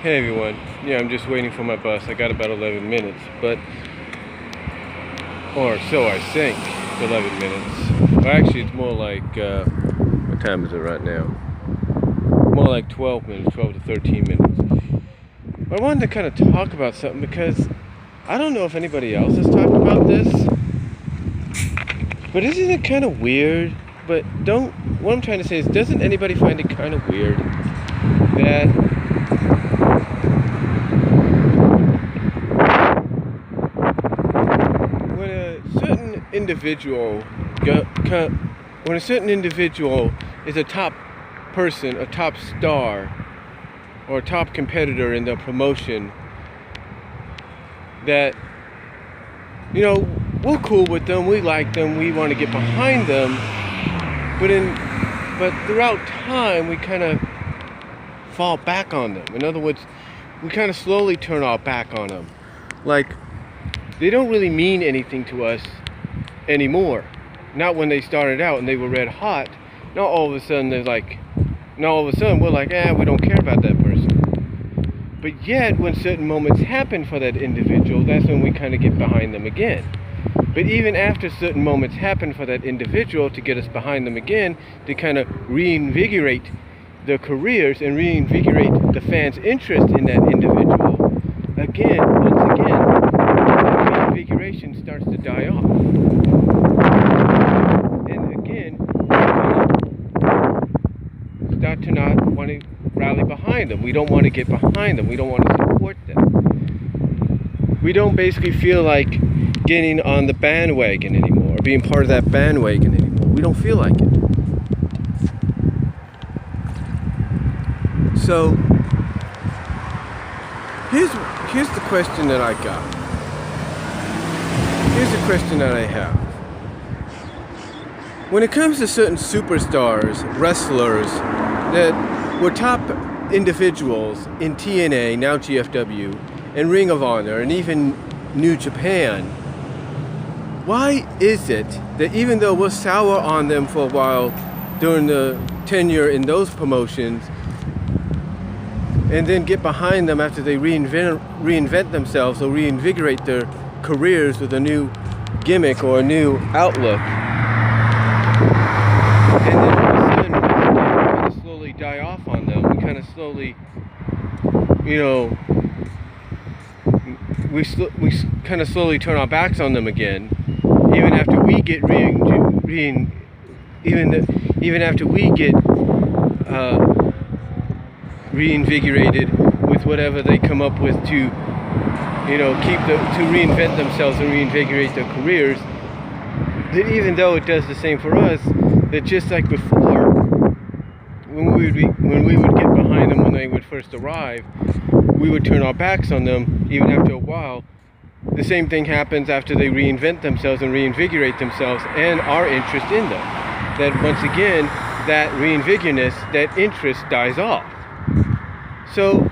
Hey everyone, yeah, I'm just waiting for my bus. I got about 11 minutes, or so I think, 11 minutes. Well, actually, it's more like, what time is it right now? More like 12 minutes, 12 to 13 minutes. But I wanted to kind of talk about something because I don't know if anybody else has talked about this, but isn't it kind of weird? What I'm trying to say is, doesn't anybody find it kind of weird that when a certain individual is a top person, a top star, or a top competitor in the promotion, that, you know, we're cool with them, we like them, we want to get behind them, but throughout time we kind of fall back on them. In other words, we kind of slowly turn our back on them. Like, they don't really mean anything to us anymore. Not when they started out and they were red hot. Now all of a sudden we're like, we don't care about that person. But yet, when certain moments happen for that individual, that's when we kind of get behind them again. But even after certain moments happen for that individual to get us behind them again, to kind of reinvigorate their careers and reinvigorate the fans' interest in that individual, once again, that reinvigoration starts to die off. And again, start to not want to rally behind them. We don't want to get behind them. We don't want to support them. We don't basically feel like getting on the bandwagon anymore, or being part of that bandwagon anymore. We don't feel like it. So, here's the question that I got. Here's the question that I have. When it comes to certain superstars, wrestlers, that were top individuals in TNA, now GFW, and Ring of Honor, and even New Japan, why is it that even though we're sour on them for a while during the tenure in those promotions, and then get behind them after they reinvent themselves or reinvigorate their careers with a new gimmick or a new outlook, and then all of a sudden we kind of slowly die off on them, we kind of slowly, we kind of slowly turn our backs on them again, even after we get reinvigorated with whatever they come up with to reinvent themselves and reinvigorate their careers. That even though it does the same for us, that just like before, when we would get behind them when they would first arrive, we would turn our backs on them. Even after a while, the same thing happens after they reinvent themselves and reinvigorate themselves, and our interest in them. That once again, that reinvigoradness, that interest dies off. So,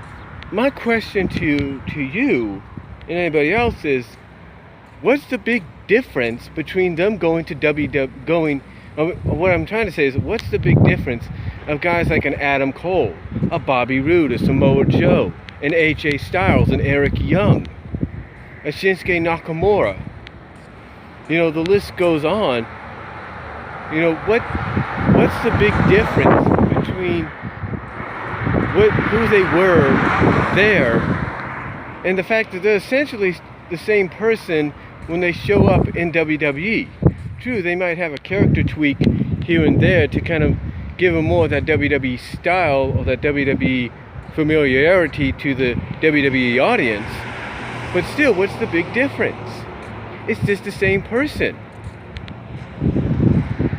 my question to you and anybody else is, what's the big difference between them going to WWE? What I'm trying to say is, what's the big difference of guys like an Adam Cole, a Bobby Roode, a Samoa Joe, an AJ Styles, an Eric Young, a Shinsuke Nakamura? The list goes on. What's the big difference between who they were there and the fact that they're essentially the same person when they show up in WWE? True, they might have a character tweak here and there to kind of give them more of that WWE style or that WWE familiarity to the WWE audience, but still, what's the big difference? It's just the same person.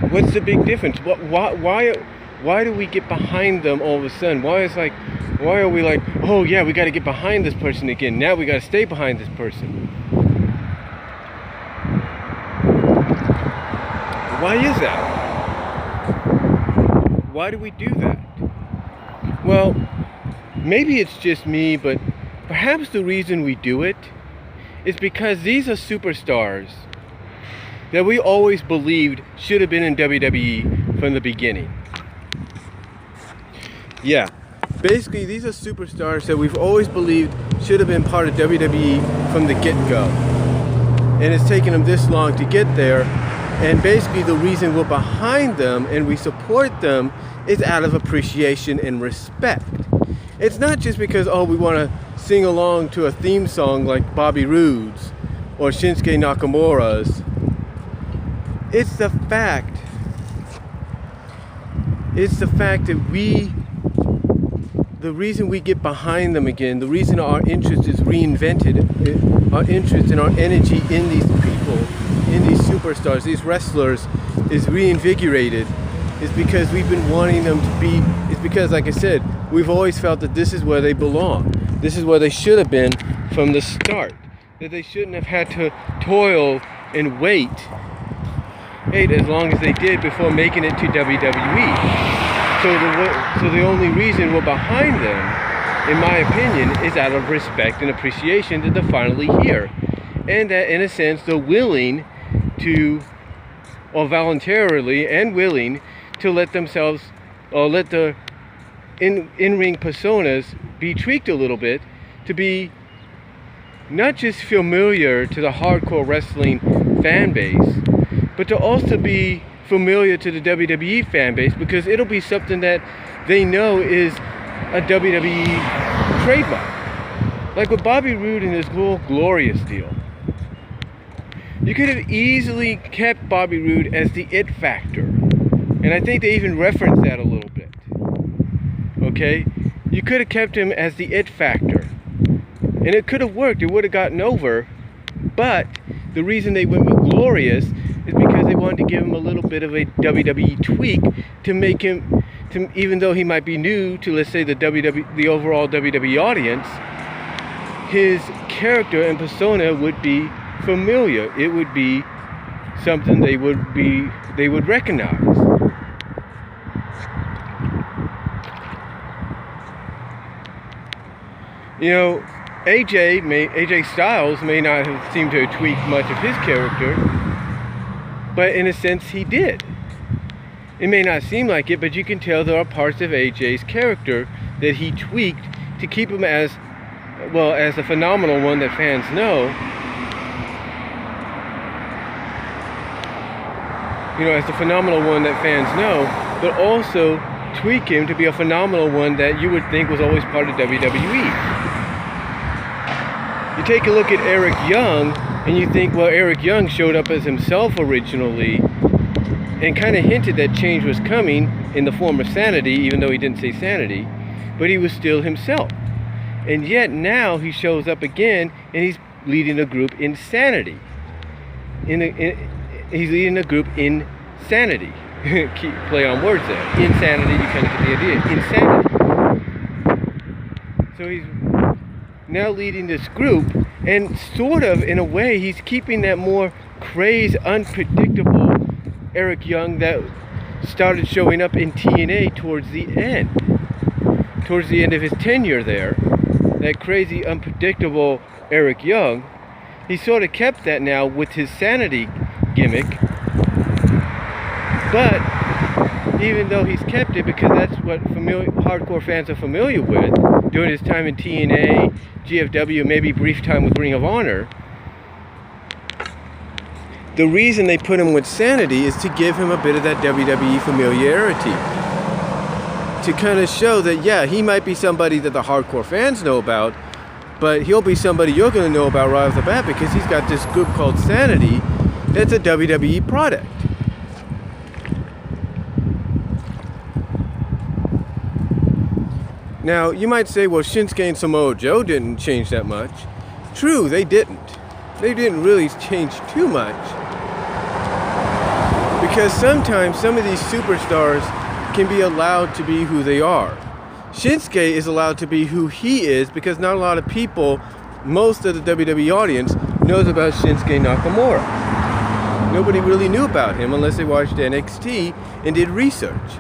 What's the big difference? Why do we get behind them all of a sudden? Why are we like, oh yeah, we got to get behind this person again. Now we got to stay behind this person. Why is that? Why do we do that? Well, maybe it's just me, but perhaps the reason we do it is because these are superstars that we always believed should have been in WWE from the beginning. Yeah, Basically, these are superstars that we've always believed should have been part of WWE from the get-go. And it's taken them this long to get there. And basically the reason we're behind them and we support them is out of appreciation and respect. It's not just because, oh, we want to sing along to a theme song like Bobby Roode's or Shinsuke Nakamura's. It's the fact that the reason we get behind them again, the reason our interest is reinvented, our interest and our energy in these people, in these superstars, these wrestlers, is reinvigorated, is because we've been wanting them to be, it's because, like I said, we've always felt that this is where they belong. This is where they should have been from the start. That they shouldn't have had to toil and wait as long as they did before making it to WWE. So the only reason we're behind them, in my opinion, is out of respect and appreciation that they're finally here. And that, in a sense, they're willing to, or voluntarily and willing to let themselves, or let the in-ring personas be tweaked a little bit to be not just familiar to the hardcore wrestling fan base, but to also be familiar to the WWE fan base, because it'll be something that they know is a WWE trademark. Like with Bobby Roode and his little Glorious deal. You could have easily kept Bobby Roode as the it factor. And I think they even referenced that a little bit. Okay? You could have kept him as the it factor. And it could have worked. It would have gotten over. But the reason they went with Glorious is because they wanted to give him a little bit of a WWE tweak to make him, even though he might be new to, let's say, the overall WWE audience, his character and persona would be familiar. It would be something they would recognize. You know, AJ Styles may not have seemed to have tweaked much of his character, but in a sense he did. It may not seem like it, but you can tell there are parts of AJ's character that he tweaked to keep him as, well, as a phenomenal one that fans know. You know, as the phenomenal one that fans know, but also tweak him to be a phenomenal one that you would think was always part of WWE. You take a look at Eric Young, and you think, well, Eric Young showed up as himself originally, and kind of hinted that change was coming in the form of sanity, even though he didn't say sanity, but he was still himself. And yet now he shows up again, and he's leading a group in sanity. He's leading a group in sanity. Keep play on words there. Insanity, you kind of get the idea. Insanity. So he's now leading this group, and sort of, in a way, he's keeping that more crazed, unpredictable Eric Young that started showing up in TNA towards the end of his tenure there. That crazy, unpredictable Eric Young. He sort of kept that now with his sanity gimmick, but even though he's kept it because that's what hardcore fans are familiar with during his time in TNA, GFW, maybe brief time with Ring of Honor, the reason they put him with sanity is to give him a bit of that WWE familiarity, to kind of show that, yeah, he might be somebody that the hardcore fans know about, but he'll be somebody you're going to know about right off the bat because he's got this group called Sanity that's a WWE product. Now, you might say, well, Shinsuke and Samoa Joe didn't change that much. True, they didn't. They didn't really change too much. Because sometimes some of these superstars can be allowed to be who they are. Shinsuke is allowed to be who he is because not a lot of people, most of the WWE audience, knows about Shinsuke Nakamura. Nobody really knew about him unless they watched NXT and did research.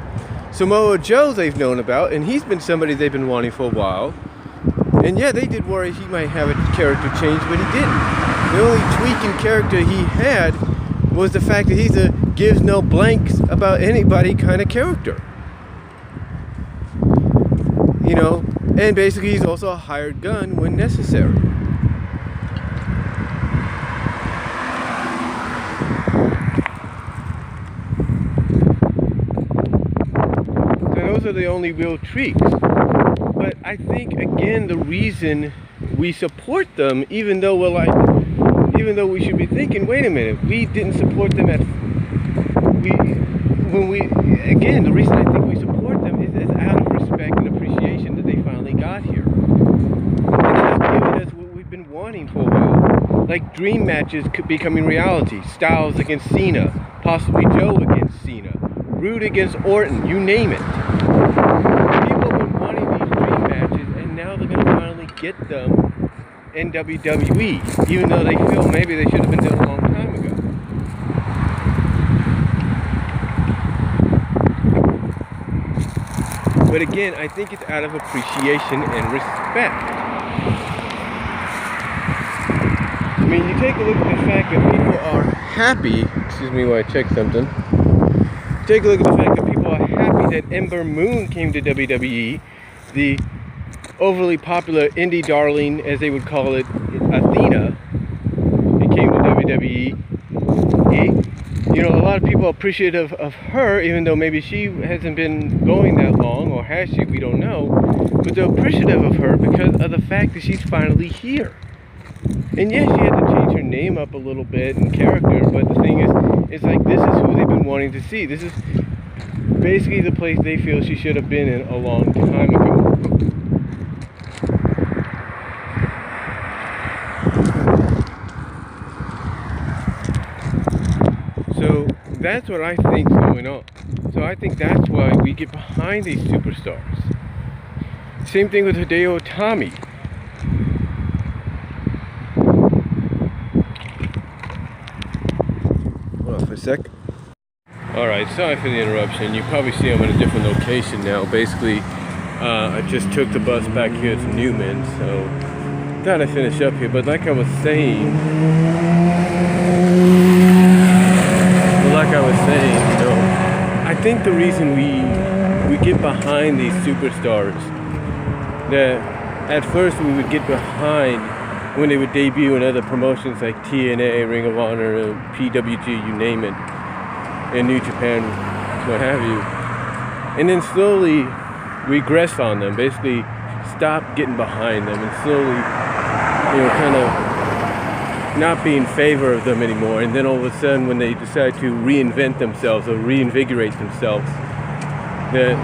Samoa Joe they've known about, and he's been somebody they've been wanting for a while. And yeah, they did worry he might have a character change, but he didn't. The only tweaking character he had was the fact that he's a gives no blanks about anybody kind of character. you know, and basically he's also a hired gun when necessary. So those are the only real tweaks. But I think, again, the reason we support them, even though we should be thinking, wait a minute, we didn't support them the reason I think we support them is out of respect and appreciation that they finally got here. And they're not giving us what we've been wanting for a while. Like dream matches becoming reality. Styles against Cena, possibly Joe against Cena, Rude against Orton, you name it. People have been wanting these dream matches, and now they're going to finally get them in WWE, even though they feel maybe they should have been done a long time ago. But again, I think it's out of appreciation and respect. I mean, you take a look at the fact that people are happy, excuse me while I check something. Take a look at the fact that people are happy that Ember Moon came to WWE, the overly popular indie darling, as they would call it, Athena, it came to WWE. You know, a lot of people are appreciative of her, even though maybe she hasn't been going that long, or has she, we don't know. But they're appreciative of her because of the fact that she's finally here. And yes, she had to change her name up a little bit and character, but the thing is, it's like this is who they've been wanting to see. This is basically the place they feel she should have been in a long time ago. So that's what I think is going on. So I think that's why we get behind these superstars. Same thing with Hideo Itami. Hold on for a sec. Alright, sorry for the interruption. You probably see I'm in a different location now. Basically, I just took the bus back here to Newman, so thought I'd finish up here. But like I was saying, you know, I think the reason we get behind these superstars, that at first we would get behind when they would debut in other promotions like TNA, Ring of Honor, PWG, you name it, in New Japan, what have you, and then slowly regress on them, basically stop getting behind them, and slowly, you know, kind of not be in favor of them anymore. And then all of a sudden, when they decide to reinvent themselves or reinvigorate themselves, that,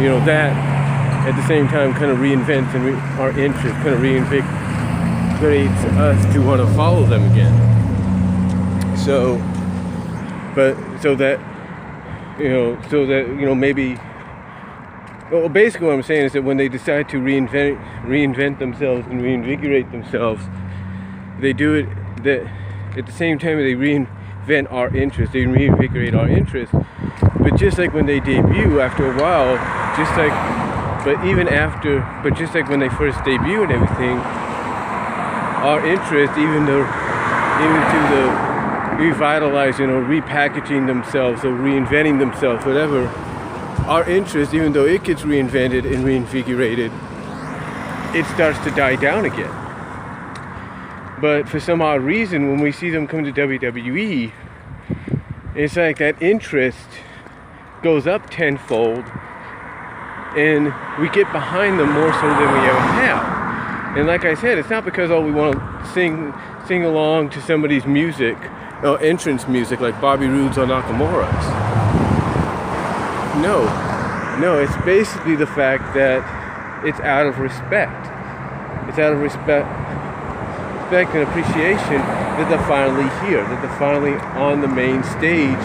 you know, that at the same time kind of reinvents and our interest, kind of reinvigorates us to want to follow them again. So that maybe, well, basically what I'm saying is that when they decide to reinvent themselves and reinvigorate themselves, they do it that at the same time they reinvent our interest, they reinvigorate our interest. But just like when they debut, after a while, just like when they first debut and everything, our interest, even to the revitalizing or repackaging themselves or reinventing themselves, whatever, our interest, even though it gets reinvented and reinvigorated, it starts to die down again. But for some odd reason, when we see them come to WWE, it's like that interest goes up tenfold, and we get behind them more so than we ever have. And like I said, it's not because we want to sing along to somebody's music, or entrance music like Bobby Roode's or Nakamura's. No, it's basically the fact that it's out of respect. It's out of respect and appreciation that they're finally here, that they're finally on the main stage,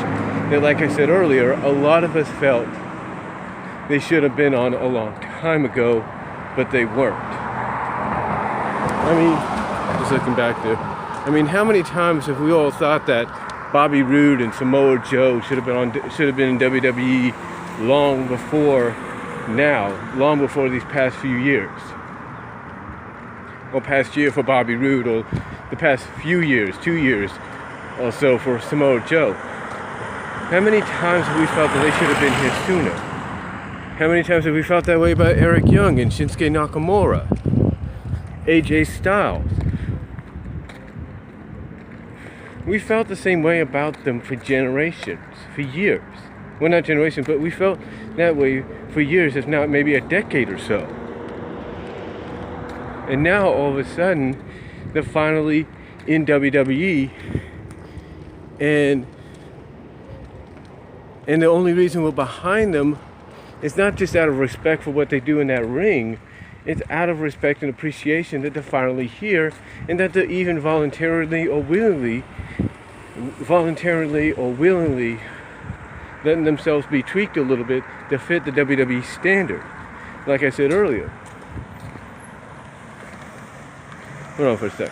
that, like I said earlier, a lot of us felt they should have been on a long time ago, but they weren't. I mean, just looking back there, I mean, how many times have we all thought that Bobby Roode and Samoa Joe should have been in WWE long before now, long before these past few years? Or past year for Bobby Roode, or the past few years, 2 years or so for Samoa Joe. How many times have we felt that they should have been here sooner? How many times have we felt that way about Eric Young and Shinsuke Nakamura? AJ Styles. We felt the same way about them for generations, for years. Well, not generations, but we felt that way for years, if not maybe a decade or so. And now, all of a sudden, they're finally in WWE, and the only reason we're behind them is not just out of respect for what they do in that ring. It's out of respect and appreciation that they're finally here, and that they're even voluntarily or willingly letting themselves be tweaked a little bit to fit the WWE standard. Like I said earlier. Hold on for a sec.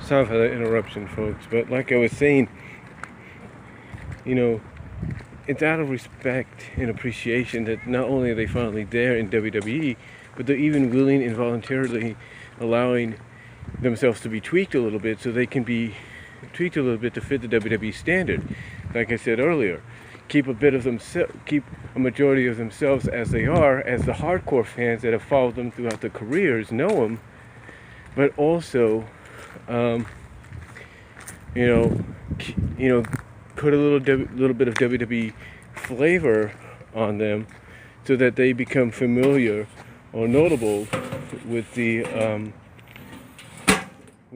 Sorry for that interruption, folks, but like I was saying, it's out of respect and appreciation that not only are they finally there in WWE, but they're even willing and voluntarily allowing themselves to be tweaked a little bit so they can be tweaked a little bit to fit the WWE standard. Like I said earlier, keep a majority of themselves as they are, as the hardcore fans that have followed them throughout their careers know them, but also, put a little bit of WWE flavor on them, so that they become familiar or notable with the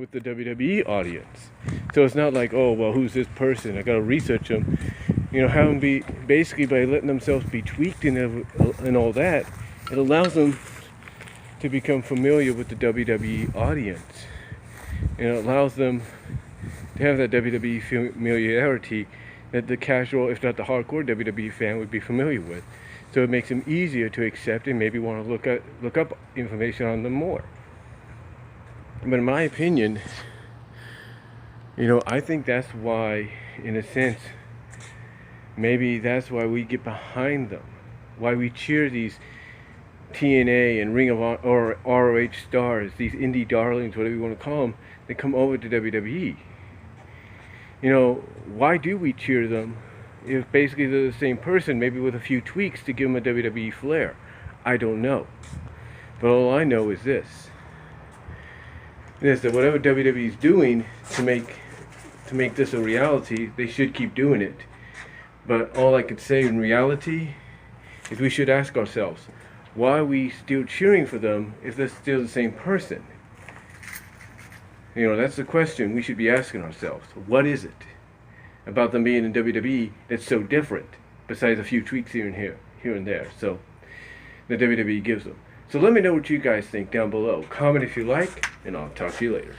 WWE audience. So it's not like, oh well, who's this person? I gotta research them. Have them be basically, by letting themselves be tweaked and all that, it allows them to become familiar with the WWE audience, and it allows them to have that WWE familiarity that the casual, if not the hardcore WWE fan would be familiar with. So it makes them easier to accept and maybe want to look up information on them more. But in my opinion, I think that's why, in a sense, maybe that's why we get behind them, why we cheer these TNA and Ring of Honor or ROH stars, these indie darlings, whatever you want to call them, that come over to WWE. Why do we cheer them if basically they're the same person, maybe with a few tweaks to give them a WWE flair? I don't know. But all I know is this. That whatever WWE is doing to make this a reality, they should keep doing it. But all I could say in reality is we should ask ourselves, why are we still cheering for them if they're still the same person? That's the question we should be asking ourselves. What is it about them being in WWE that's so different, besides a few tweaks here and there, so the WWE gives them? So let me know what you guys think down below. Comment if you like, and I'll talk to you later.